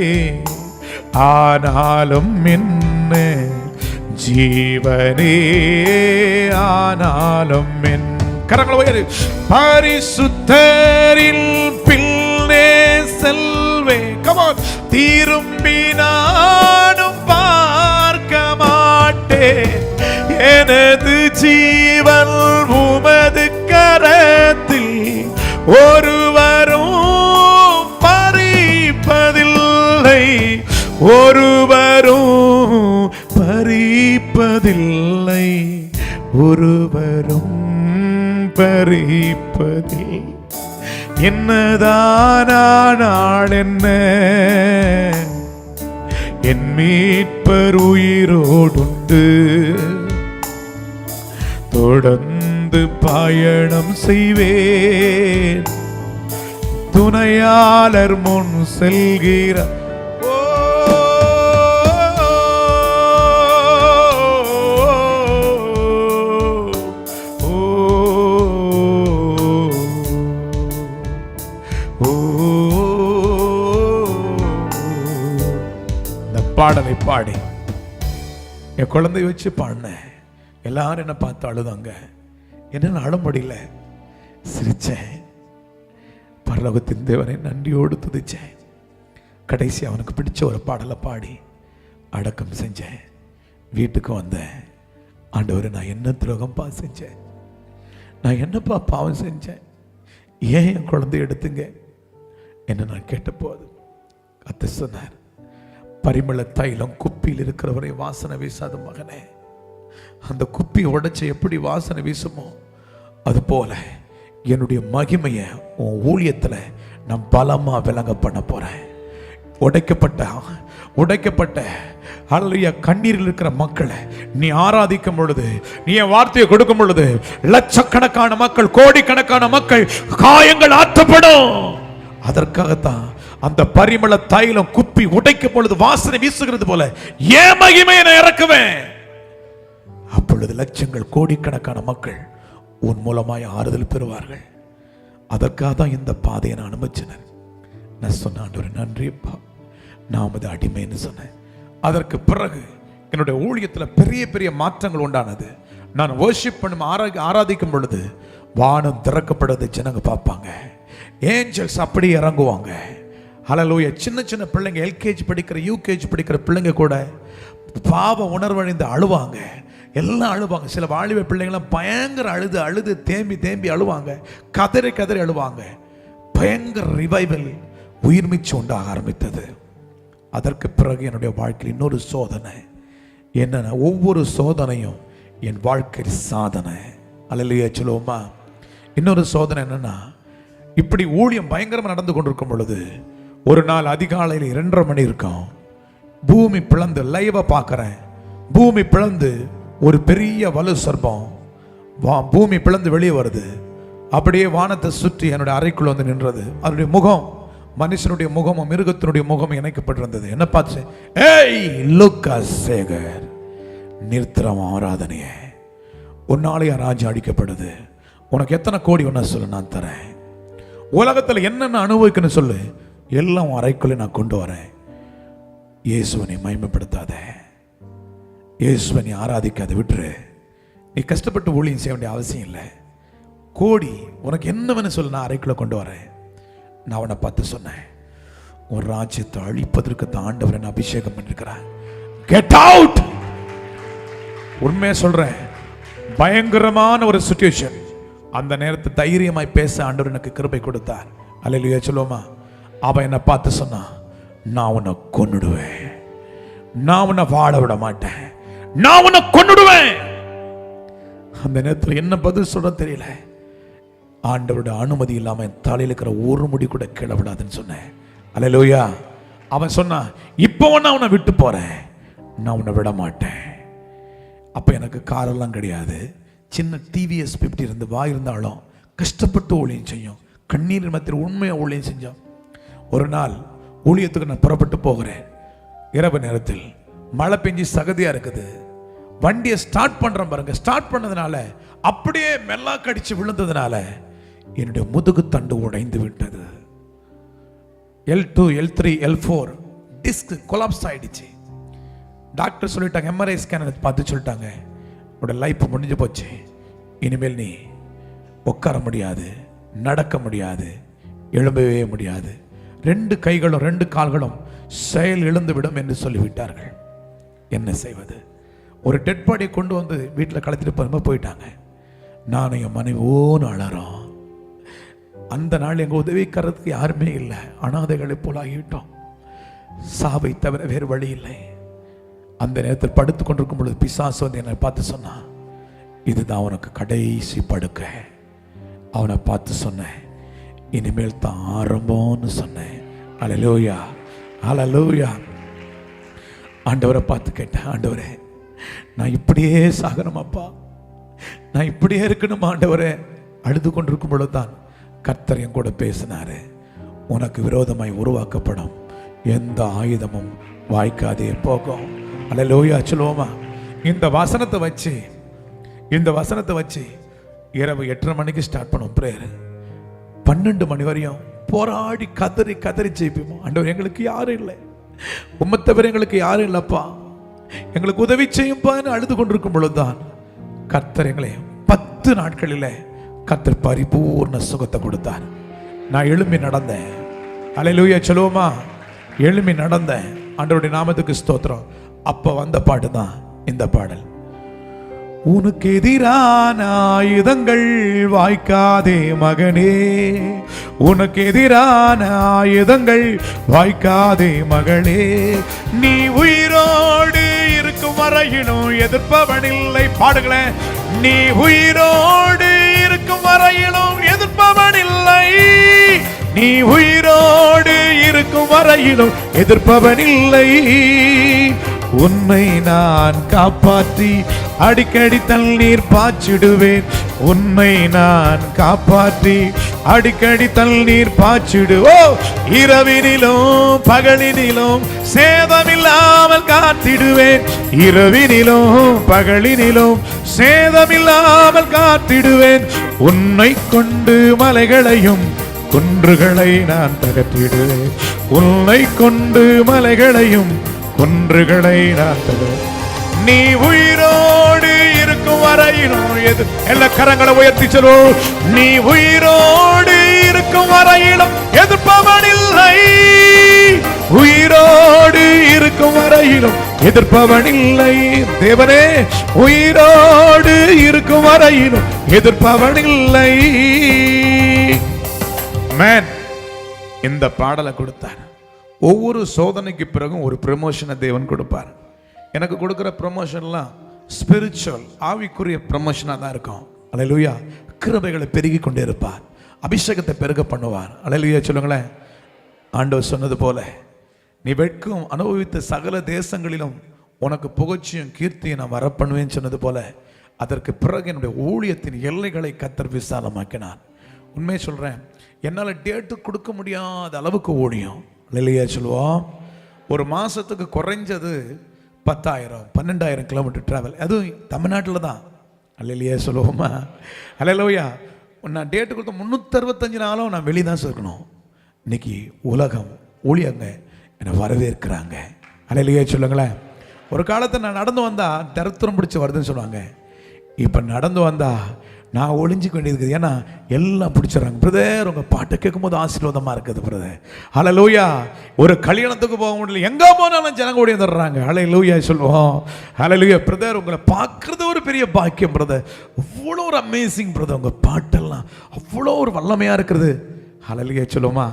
ஆனாலும் என்ன, ஜீவனே ஆனாலும் என். கரங்களை உயரு. பரிசுத்தரில் பின்னே செல்வே. Come on. திரும்பி நானும் பார்க்க மாட்டேன், எனது ஜீவன் உமது கரத்தில் ஒருவரும் பறிப்பதில்லை, ஒருவரும் பறிப்பதில்லை, ஒருவரும் பறிப்பதில்லை. என்னதானால் என்ன, என் மீட்பர் உயிரோடுண்டு. தொடர்ந்து பயணம் செய்வேன், துணையாளர் முன் செல்கிறார். பாடலை பாடி என் குழந்தை வச்சு பாடினேன். எல்லாரும் என்ன பார்த்து அழுதாங்க, என்ன அழ முடியல. சிரிச்சேன், பரலோகத்தின் தேவனை நன்றியோடு துதிச்சேன். கடைசி அவனுக்கு பிடிச்ச ஒரு பாடலை பாடி அடக்கம் செஞ்சேன். வீட்டுக்கு வந்தேன். ஆண்டவரே, நான் என்ன துரோகம்பா செஞ்சேன், நான் என்னப்பா பாவம் செஞ்சேன், ஏன் என் குழந்தை எடுத்துங்க என்ன நான் கேட்ட போது கத்த சொன்னார், பரிமள தைலம் குப்பியில் இருக்கிறவரை வாசனை வீசாத மகனே, அந்த குப்பி உடைச்சு எப்படி வாசனை வீசுமோ அது போல என்னுடைய மகிமையை உன் ஊழியத்தில் நான் பலமா விளங்க பண்ண போறேன். உடைக்கப்பட்ட ஹல்லேலூயா கண்ணீரில் இருக்கிற மக்களை நீ ஆராதிக்கும் பொழுது, நீ என் வார்த்தையை கொடுக்கும் பொழுது, லட்சக்கணக்கான மக்கள், கோடிக்கணக்கான மக்கள் காயங்கள் ஆற்றப்படும். அதற்காகத்தான் அந்த பரிமள தைலம் குப்பி உடைக்கும் பொழுது வாசனை வீசுகிறது போல ஏன் மகிமையை நான் இறக்குவேன். அப்பொழுது லட்சங்கள், கோடிக்கணக்கான மக்கள் உன் மூலமாய் ஆறுதல் பெறுவார்கள். அதற்காக தான் இந்த பாதையை நான் அனுமதிச்சேன். நான் சொன்ன ஆண்டவரே நன்றிப்பா, நான் அது அடிமைன்னு சொன்னேன். அதற்கு பிறகு என்னுடைய ஊழியத்தில் பெரிய பெரிய மாற்றங்கள் உண்டானது. நான் வர்ஷிப் பண்ணும் ஆராதிக்கும் பொழுது வானம் திறக்கப்படுவதை ஜனங்க பார்ப்பாங்க, ஏஞ்சல்ஸ் அப்படி இறங்குவாங்க. ஹல்லேலூயா. சின்ன சின்ன பிள்ளைங்க, எல்கேஜி படிக்கிற யூகேஜி படிக்கிற பிள்ளைங்க கூட பாவ உணர்வடைந்து அழுவாங்க, எல்லாம் அழுவாங்க. சில வாலிப பிள்ளைங்களாம் பயங்கர அழுது தேம்பி அழுவாங்க, கதறி அழுவாங்க. பயங்கர ரிவைவல், உயிர்மிச்சு உண்டாக ஆரம்பித்தது. அதற்கு பிறகு என்னுடைய வாழ்க்கையில் இன்னொரு சோதனை என்னன்னா, ஒவ்வொரு சோதனையும் என் வாழ்க்கையில் சாதனை. அல்லேலூயா சொல்லுவோமா? இன்னொரு சோதனை என்னன்னா, இப்படி ஊழியம் பயங்கரமாக நடந்து கொண்டிருக்கும் பொழுது ஒரு நாள் அதிகாலையில் 2:30 மணி இருக்கும், பூமி பிளந்து, லைவா பார்க்கிறேன், பூமி பிளந்து ஒரு பெரிய வலு சர்ப்பம் பூமி பிளந்து வெளியே வருது. அப்படியே வானத்தை சுற்றி என்னுடைய அறைக்குள்ள வந்து நின்றது. அதனுடைய முகம் மனுஷனுடைய முகமும் மிருகத்தினுடைய முகமும் இணைக்கப்பட்டிருந்தது. என்ன பார்த்து, ஏய் லூக்காஸ் சேகர், நிறுத்திரம் ஆராதனையே, உன்னாலே ராஜ்யம் அடிக்கப்படுது, உனக்கு எத்தனை கோடி ஒன்னா சொல்லு, நான் தரேன். உலகத்தில் என்னென்ன அனுபவிக்கணும் சொல்லு, எல்லாம் அறைக்குள்ளே நான் கொண்டு வரேன். இயேசுவனை மகிமைப்படுத்தாத, இயேசுவை நீ ஆராதிக்காத, விட்டுரு. நீ கஷ்டப்பட்டு ஊழியம் செய்ய வேண்டிய அவசியம் இல்லை. கோடி உனக்கு என்ன வேணும் சொல்லு, நான் அறைக்குள்ள கொண்டு வரேன். நான் அவனை பார்த்து சொன்னேன், ஒரு ராஜ்யத்தை அழிப்பதற்கு தான் ஆண்டவர் என்ன அபிஷேகம் பண்ணிருக்கிறார். Get out. உண்மையை சொல்றேன், பயங்கரமான ஒரு சிச்சுவேஷன். அந்த நேரத்தை தைரியமாய் பேச ஆண்டவர் எனக்கு கிருபை கொடுத்தார். அல்லேலூயா சொல்லுவோமா? அவன் என்னை பார்த்து சொன்னா, நான் உன்னை கொன்னுடுவேன், நான் உன்னை வாழ விட மாட்டேன், நான் உன்னை கொன்னுடுவேன். அந்த நேரத்தில் என்ன பதில் சொல்ற தெரியல. ஆண்டவரோட அனுமதி இல்லாம என் தலையில் இருக்கிற ஒரு முடி கூட கீழே விடாதுன்னு சொன்னேன். அல்லேலூயா. அவன் சொன்னா, இப்போ நான் உன்னை விட்டு போறேன், நான் உன்னை விட மாட்டேன். அப்ப எனக்கு காரெல்லாம் கிடையாது, சின்ன டிவிஎஸ் 50 இருந்து இருந்தாலும் கஷ்டப்பட்டு ஊழியம் செய்யும், கண்ணீர் மத்தியில் உண்மையா ஊழியம் செஞ்சோம். ஒரு நாள் ஊழியத்துக்கு நான் புறப்பட்டு போகிறேன். இரவு நேரத்தில் மழை பெஞ்சு சகதியா இருக்குது. வண்டியை ஸ்டார்ட் பண்றேன் பாருங்க. ஸ்டார்ட் பண்ணதுனால அப்படியே மெல்லா கடிச்சு விழுந்ததுனால என்னுடைய முதுகு தண்டு உடைந்து விட்டது. L2 L3 L4 disk collapse ஆயிடுச்சு. டாக்டர் சொல்லிட்டாங்க, எம்ஆர்ஐ ஸ்கேன் பார்த்து சொல்லிட்டாங்க, உன்னோட லைஃப் முடிஞ்சு போச்சு, இனிமேல் நீ உட்கார முடியாது, நடக்க முடியாது, எழும்பவே முடியாது, 2 கைகளும் 2 கால்களும் செயல் இழந்து விடும் என்று சொல்லிவிட்டார்கள். என்ன செய்வது? ஒரு டெட் பாடியை கொண்டு வந்து வீட்டில் கலத்திட்டு போகும்போது போயிட்டாங்க. நானும் என் மனைவி ஓன்னு அழறோம். அந்த நாள் எங்கள் உதவிக்கிறதுக்கு யாருமே இல்லை, அனாதைகளை போல ஆகிவிட்டோம். சாவை தவிர வேறு வழி இல்லை. அந்த நேரத்தில் படுத்து கொண்டிருக்கும் பொழுது பிசாசு வந்து என்னை பார்த்து சொன்னான், இதுதான் உனக்கு கடைசி படுக்கை. அவனை பார்த்து சொன்னேன், இனிமேல் தான் ஆரம்பம்னு சொன்னேன். அல்லேலூயா, அல்லேலூயா. ஆண்டவரை பார்த்து கேட்டேன், ஆண்டவரே நான் இப்படியே சாகணுமாப்பா, நான் இப்படியே இருக்கணும் ஆண்டவரே. அழுது கொண்டிருக்கும் பொழுதுதான் கர்த்தர் என் கூட பேசினாரு, உனக்கு விரோதமாய் உருவாக்கப்படும் எந்த ஆயுதமும் வாய்க்காதே போகும். அல்லேலூயா சொல்லுவோமா? இந்த வசனத்தை வச்சு இரவு 8:30 மணிக்கு ஸ்டார்ட் பண்ணும் பிரேயர். 12 மணி வரையும் போராடி கதறி ஜெயிப்போம். ஆண்டவர் எங்களுக்கு யாரும் இல்லை, உம்மை தவிர எங்களுக்கு யாரும் இல்லப்பா, எங்களுக்கு உதவி செய்யும்பான்னு அழுது கொண்டிருக்கும் பொழுதுதான் கர்த்தர் எங்களை 10 நாட்களில் கர்த்தர் பரிபூர்ண சுகத்தை கொடுத்தார். நான் எழும்பி நடந்தேன். அல்லேலூயா சொல்லுவோமா? எழும்பி நடந்தேன். ஆண்டவருடைய நாமத்துக்கு ஸ்தோத்திரம். அப்ப வந்த பாட்டு தான் இந்த பாடல். உனக்கு எதிரான ஆயுதங்கள் வாய்க்காதே மகனே, உனக்கு எதிரான ஆயுதங்கள் வாய்க்காதே மகளே, நீ உயிரோடு இருக்கும் வரையிலும் எதிர்ப்பவனில்லை. பாடுங்களேன். நீ உயிரோடு இருக்கும் வரையிலும் எதிர்ப்பவனில்லை, நீ உயிரோடு இருக்கும் வரையிலும் எதிர்ப்பவனில்லை. உன்னை நான் காப்பாற்றி அடிக்கடி தண்ணீர் பாய்ச்சிடுவேன், உன்னை நான் காப்பாற்றி அடிக்கடி தண்ணீர் பாய்ச்சிடுவோம். இரவினிலும் பகலினிலும் சேதமில்லாமல் காத்திடுவேன், இரவினிலும் பகலினிலும் சேதமில்லாமல் காத்திடுவேன். உன்னை கொண்டு மலைகளையும் குன்றுகளை நான் தகற்றிடுவேன், உன்னை கொண்டு மலைகளையும் குன்றுகளை நான் தகர்த்தேன். நீ உயிரோடு இருக்கும் வரையிலும் எல்லா கரங்களை உயர்த்தி சொல்லுவோம். நீ உயிரோடு இருக்கும் வரையிலும் எதிர்ப்பவனில்லை, உயிரோடு இருக்கும் வரையிலும் எதிர்ப்பவனில்லை. தேவனே, உயிரோடு இருக்கும் வரையிலும் எதிர்ப்பவனில்லை. மேன் இந்த பாடலை கொடுத்தார். ஒவ்வொரு சோதனைக்கு பிறகும் ஒரு ப்ரமோஷனை தேவன் கொடுப்பார். எனக்கு கொடுக்குற ப்ரமோஷன்லாம் ஸ்பிரிச்சுவல், ஆவிக்குரிய ப்ரமோஷனாக தான் இருக்கும். அல்லேலூயா. கிருபைகளை பெருகி கொண்டே இருப்பார், அபிஷேகத்தை பெருக பண்ணுவார். அல்லேலூயா சொல்லுங்களேன். ஆண்டவர் சொன்னது போல, நீ வெட்கம் அனுபவித்த சகல தேசங்களிலும் உனக்கு புகழ்ச்சியும் கீர்த்தியும் நான் வரப்பண்ணுவேன்னு சொன்னது போல, அதற்கு பிறகு என்னுடைய ஊழியத்தின் எல்லைகளை கர்த்தர் விசாலமாக்கினார். உண்மையை சொல்கிறேன், என்னால் டேட்டு கொடுக்க முடியாத அளவுக்கு ஊழியம். அல்லேலூயா சொல்லுவோம். ஒரு மாதத்துக்கு குறைஞ்சது 10,000 12,000 கிலோமீட்டர் ட்ராவல், அதுவும் தமிழ்நாட்டில் தான். அல்லேலூயா சொல்லுவோமா? அல்லேலூயா. நான் டேட்டு கொடுத்த 365 நாளும் நான் வெளியே தான் இருக்கணும். இன்னைக்கு உலகம் ஊழியங்க என்னை வரவேற்கிறாங்க. அல்லேலூயா சொல்லுங்களேன். ஒரு காலத்தில் நான் நடந்து வந்தா தரித்திரம் பிடிச்சி வருதுன்னு சொல்லுவாங்க. இப்போ நடந்து வந்தா நான் ஒளிஞ்சிக்க வேண்டியது. ஏன்னா எல்லாம் பிடிச்சிடறாங்க. பிரதர் உங்கள் பாட்டை கேட்கும்போது ஆசீர்வாதமாக இருக்குது பிரதர். ஹல்லேலூயா. ஒரு கல்யாணத்துக்கு போக முடியல, எங்கே போனாலும் ஜனங்க ஓடி வந்துடுறாங்க. ஹல்லேலூயா சொல்லுவோம். ஹல்லேலூயா. பிரதர் உங்களை பார்க்குறது ஒரு பெரிய பாக்கியம் பிரதர். அவ்வளோ ஒரு அமேசிங் பிரதர். உங்கள் பாட்டெல்லாம் அவ்வளோ ஒரு வல்லமையாக இருக்குது. ஹல்லேலூயா சொல்லுவோமா.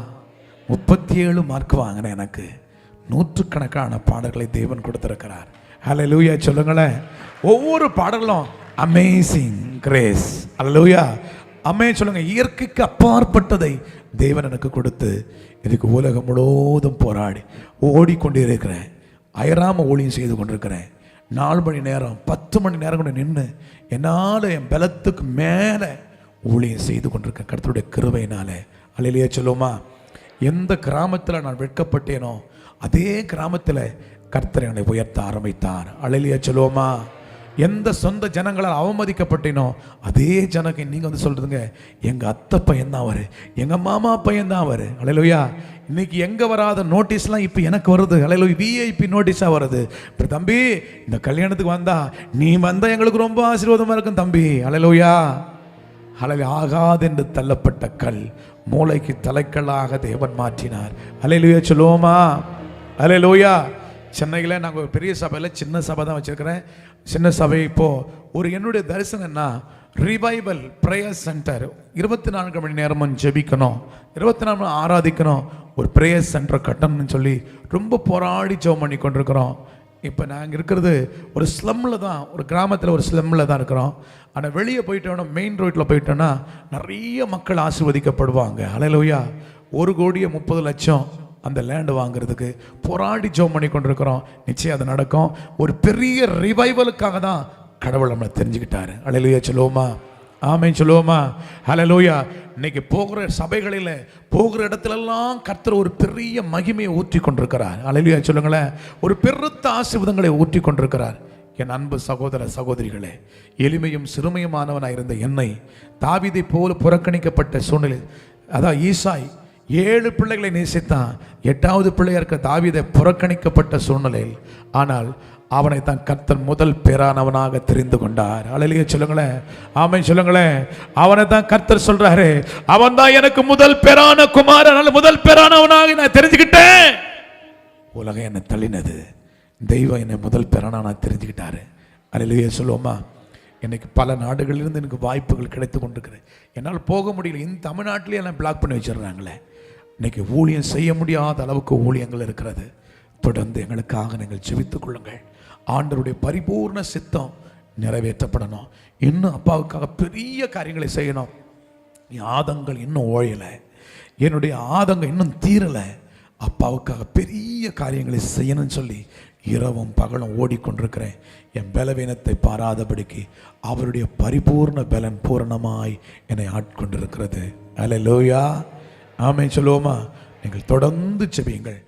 37 மார்க் வாங்கினேன். எனக்கு 100கணக்கான பாடல்களை தேவன் கொடுத்திருக்கிறார். ஹல்லேலூயா சொல்லுங்களேன். ஒவ்வொரு பாடலும் அமேசிங் கிரேஸ். ஹல்லேலூயா. அமே சொல்லுங்க. இயற்கைக்கு அப்பாற்பட்டதை தேவன் எனக்கு கொடுத்து இதுக்கு உலகம் முழுவதும் போராடி ஓடிக்கொண்டே இருக்கிறேன். அயராம ஊழியம் செய்து கொண்டிருக்கிறேன். 4 மணி நேரம் 10 மணி நேரம் கூட நின்று என்னால் என் பலத்துக்கு மேலே ஊழியம் செய்து கொண்டிருக்கேன் கர்த்தருடைய கிருபையினாலே. ஹல்லேலூயா சொல்லுவோமா. எந்த கிராமத்தில் நான் வெட்கப்பட்டேனோ அதே கிராமத்தில் கர்த்தர் என்னை உயர்த்த ஆரம்பித்தார். ஹல்லேலூயா சொல்லுவோமா. எந்த சொந்த ஜனங்களால் அவமதிக்கப்பட்டேனோ அதே ஜனங்க நீங்கள் வந்து சொல்கிறதுங்க, எங்கள் அத்தை பையன் தான் அவர், எங்கள் மாமா பையன் தான் அவர். ஹல்லேலூயா. இன்னைக்கு எங்கே வராத நோட்டீஸ்லாம் இப்போ எனக்கு வருது. ஹல்லேலூயா. விஐபி நோட்டீஸாக வருது. இப்போ தம்பி இந்த கல்யாணத்துக்கு வந்தா நீ வந்தால் எங்களுக்கு ரொம்ப ஆசீர்வாதமாக இருக்கும் தம்பி. ஹல்லேலூயா. ஹல்லேலூயா. ஆகாதென்று தள்ளப்பட்ட கல் மூளைக்கு தலைக்கல்லாக தேவன் மாற்றினார். ஹல்லேலூயா சொல்லுவோமா. ஹல்லேலூயா. சென்னையில் நாங்கள் ஒரு பெரிய சபையில் சின்ன சபை தான் வச்சுருக்கிறேன். சின்ன சபை இப்போது ஒரு என்னுடைய தரிசனம்னா ரிவைவல் ப்ரேயர் சென்டர். 24 மணி நேரமும் ஜெபிக்கணும், 24 மணி ஆராதிக்கணும், ஒரு ப்ரேயர் சென்டர் கட்டணும்னு சொல்லி ரொம்ப போராடி ஜெபம் பண்ணி கொண்டிருக்கிறோம். இப்போ நாங்கள் இருக்கிறது ஒரு ஸ்லம்மில் தான், ஒரு கிராமத்தில் ஒரு ஸ்லம்மில் தான் இருக்கிறோம். ஆனால் வெளியே போயிட்டோன்னா மெயின் ரோட்டில் போயிட்டோன்னா நிறைய மக்கள் ஆசீர்வதிக்கப்படுவாங்க. ஹல்லேலூயா. 1,30,00,000 அந்த லேண்டு வாங்குறதுக்கு போராடி ஜெபம் பண்ணி கொண்டிருக்கிறோம். நிச்சயம் அது நடக்கும். ஒரு பெரிய ரிவைவலுக்காக தான் கடவுள் நம்மளை தெரிஞ்சுக்கிட்டாரு. ஹல்லேலூயா சொல்லுவோமா. ஆமென் சொல்லுவோமா. ஹல்லேலூயா. இன்னைக்கு போகிற சபைகளில் போகிற இடத்துலெல்லாம் கர்த்தர் ஒரு பெரிய மகிமையை ஊற்றி கொண்டிருக்கிறார். ஹல்லேலூயா சொல்லுங்களேன். ஒரு பெருத்த ஆசீர்வாதங்களை ஊற்றி கொண்டிருக்கிறார். என் அன்பு சகோதர சகோதரிகளே, எளிமையும் சிறுமையுமானவனாக இருந்த என்னை தாவீதை போல புறக்கணிக்கப்பட்ட சூழ்நிலை, அதான் ஈசாய் 7 பிள்ளைகளை நேசித்தான். 8வது பிள்ளையா இருக்க தாவீதை புறக்கணிக்கப்பட்ட சூழ்நிலையில் ஆனால் அவனை தான் கர்த்தர் முதல் பேரானவனாக தெரிந்து கொண்டார். ஹல்லேலூயா சொல்லுங்களேன். ஆமென் சொல்லுங்களேன். அவனை தான் கர்த்தர் சொல்றாரு, அவன் தான் எனக்கு முதல் பேரான குமாரன், முதல் பேரானவனாக நான் தெரிஞ்சுக்கிட்டேன். உலகம் என்னை தள்ளினது, தெய்வம் என்னை முதல் பேரான நான் தெரிஞ்சுக்கிட்டாரு. ஹல்லேலூயா சொல்லுவோமா. இன்னைக்கு பல நாடுகளிலிருந்து எனக்கு வாய்ப்புகள் கிடைத்து கொண்டிருக்கிறேன். என்னால் போக முடியல. இந்த தமிழ்நாட்டிலே எல்லாம் பிளாக் பண்ணி வச்சிடுறாங்களே. இன்னைக்கு ஊழியம் செய்ய முடியாத அளவுக்கு ஊழியங்கள் இருக்கிறது. தொடர்ந்து எங்களுக்காக நீங்கள் ஜெபித்துக் கொள்ளுங்கள். ஆண்டவருடைய பரிபூர்ண சித்தம் நிறைவேற்றப்படணும். இன்னும் அப்பாவுக்காக பெரிய காரியங்களை செய்யணும். என் ஆதங்கள் இன்னும் ஓயலை, என்னுடைய ஆதங்கம் இன்னும் தீரலை. அப்பாவுக்காக பெரிய காரியங்களை செய்யணும்னு சொல்லி இரவும் பகலும் ஓடிக்கொண்டிருக்கிறேன். என் பலவீனத்தை பாராதபடிக்கு அவருடைய பரிபூர்ண பலன் பூரணமாய் என்னை ஆட்கொண்டிருக்கிறது. ஹல்லேலூயா. ஆமென் சொல்லுவோமா. நீங்கள் தொடர்ந்து ஜெபியுங்கள்.